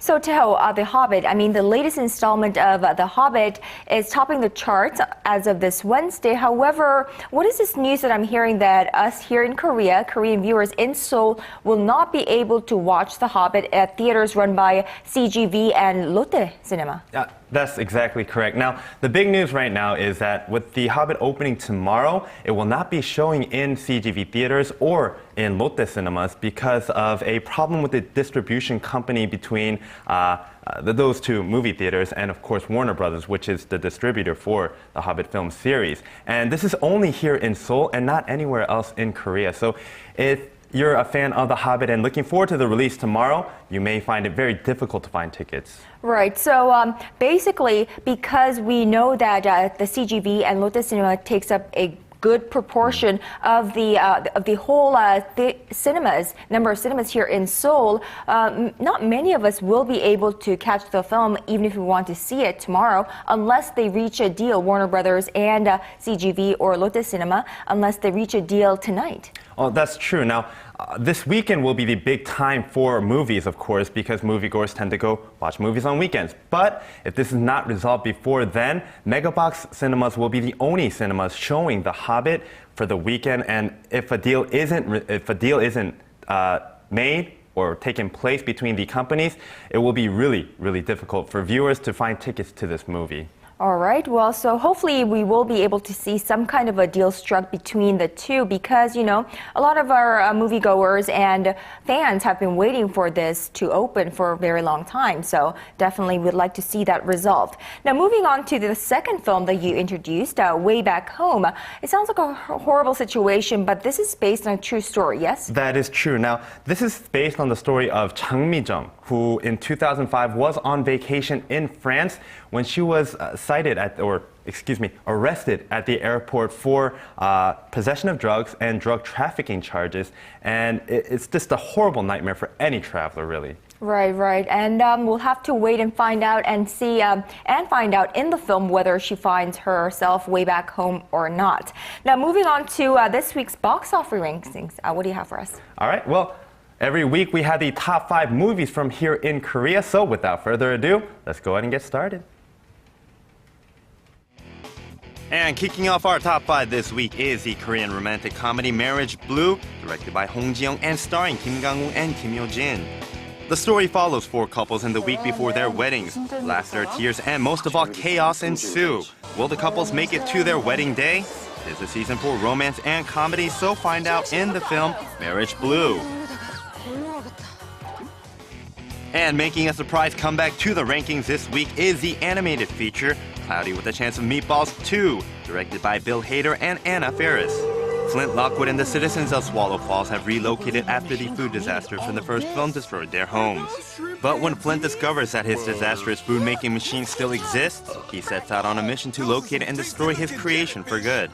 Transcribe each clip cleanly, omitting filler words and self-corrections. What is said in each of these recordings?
So Teo, The Hobbit, I mean, the latest installment of The Hobbit is topping the charts as of this Wednesday. However, what is this news that I'm hearing that us here in Korea, Korean viewers in Seoul, will not be able to watch The Hobbit at theaters run by CGV and Lotte Cinema? That's exactly correct. Now, the big news right now is that with The Hobbit opening tomorrow, it will not be showing in CGV theaters or in Lotte cinemas because of a problem with the distribution company between those two movie theaters and, of course, Warner Brothers, which is the distributor for the Hobbit film series. And this is only here in Seoul and not anywhere else in Korea. So if you're a fan of The Hobbit and looking forward to the release tomorrow, you may find it very difficult to find tickets. Right. So basically, because we know that the CGV and Lotte Cinema takes up a good proportion of the whole cinemas, number of cinemas here in Seoul, not many of us will be able to catch the film even if we want to see it tomorrow, unless they reach a deal, Warner Brothers and CGV or Lotte Cinema, unless they reach a deal tonight. Oh, that's true. Now, this weekend will be the big time for movies, of course, because moviegoers tend to go watch movies on weekends. But if this is not resolved before then, Megabox cinemas will be the only cinemas showing The Hobbit for the weekend. And if a deal isn't made or taken place between the companies, it will be really, really difficult for viewers to find tickets to this movie. All right. Well, so hopefully we will be able to see some kind of a deal struck between the two because, you know, a lot of our moviegoers and fans have been waiting for this to open for a very long time. So definitely we'd like to see that resolved. Now, moving on to the second film that you introduced, Way Back Home. It sounds like a horrible situation, but this is based on a true story, yes? That is true. Now, this is based on the story of Chang Mi-jung, who in 2005 was on vacation in France when she was arrested at the airport for possession of drugs and drug trafficking charges. And it's just a horrible nightmare for any traveler, really. Right. And we'll have to wait and find out and see and find out in the film whether she finds herself way back home or not. Now, moving on to this week's box office rankings. What do you have for us? All right. Well, every week we have the top 5 movies from here in Korea. So without further ado, let's go ahead and get started. And kicking off our top 5 this week is the Korean romantic comedy Marriage Blue, directed by Hong Ji-young and starring Kim Kang-woo and Kim Hyo-jin. The story follows 4 couples in the week before their weddings. Laughter, tears, and most of all, chaos ensue. Will the couples make it to their wedding day? It's a season for romance and comedy, so find out in the film Marriage Blue. And making a surprise comeback to the rankings this week is the animated feature Cloudy with a Chance of Meatballs 2, directed by Bill Hader and Anna Faris. Flint Lockwood and the citizens of Swallow Falls have relocated after the food disaster from the first film destroyed their homes. But when Flint discovers that his disastrous food-making machine still exists, he sets out on a mission to locate it and destroy his creation for good.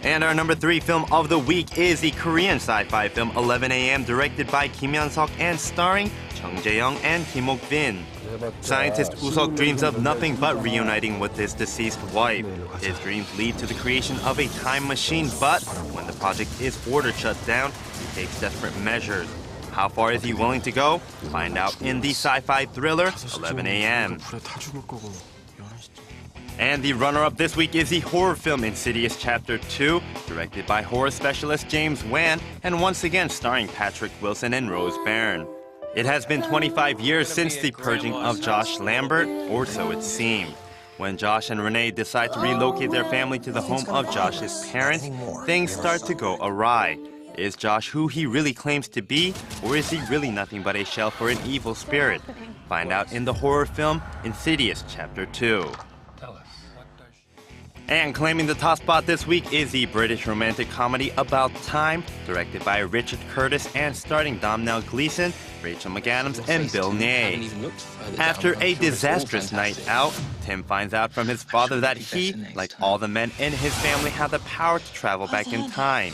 And our number 3 film of the week is the Korean sci-fi film 11 a.m. directed by Kim Hyun-suk and starring Chung Jae-young and Kim Ok-bin. Scientist Usok dreams of nothing but reuniting with his deceased wife. His dreams lead to the creation of a time machine, but when the project is ordered shut down, he takes desperate measures. How far is he willing to go? Find out in the sci-fi thriller 11 a.m. And the runner-up this week is the horror film Insidious Chapter 2, directed by horror specialist James Wan, and once again starring Patrick Wilson and Rose Byrne. It has been 25 years since the purging of Josh Lambert, or so it seemed. When Josh and Renee decide to relocate their family to the home of Josh's parents, things start to go awry. Is Josh who he really claims to be, or is he really nothing but a shell for an evil spirit? Find out in the horror film Insidious Chapter 2. And claiming the top spot this week is the British romantic comedy About Time, directed by Richard Curtis and starring Domhnall Gleeson, Rachel McAdams, and Bill Nighy. After a disastrous night out, Tim finds out from his father that he, like all the men in his family, have the power to travel back in time.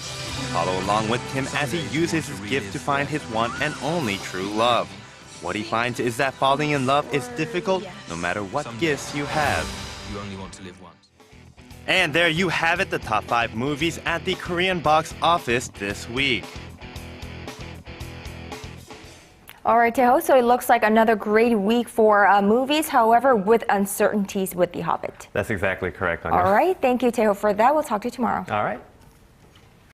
Follow along with Tim as he uses his gift to find his one and only true love. What he finds is that falling in love is difficult no matter what gifts you have. You only want to live once. And there you have it, the top 5 movies at the Korean box office this week. All right, Taeho, so it looks like another great week for movies, however, with uncertainties with The Hobbit. That's exactly correct, Anya. All right, thank you, Taeho, for that. We'll talk to you tomorrow. All right.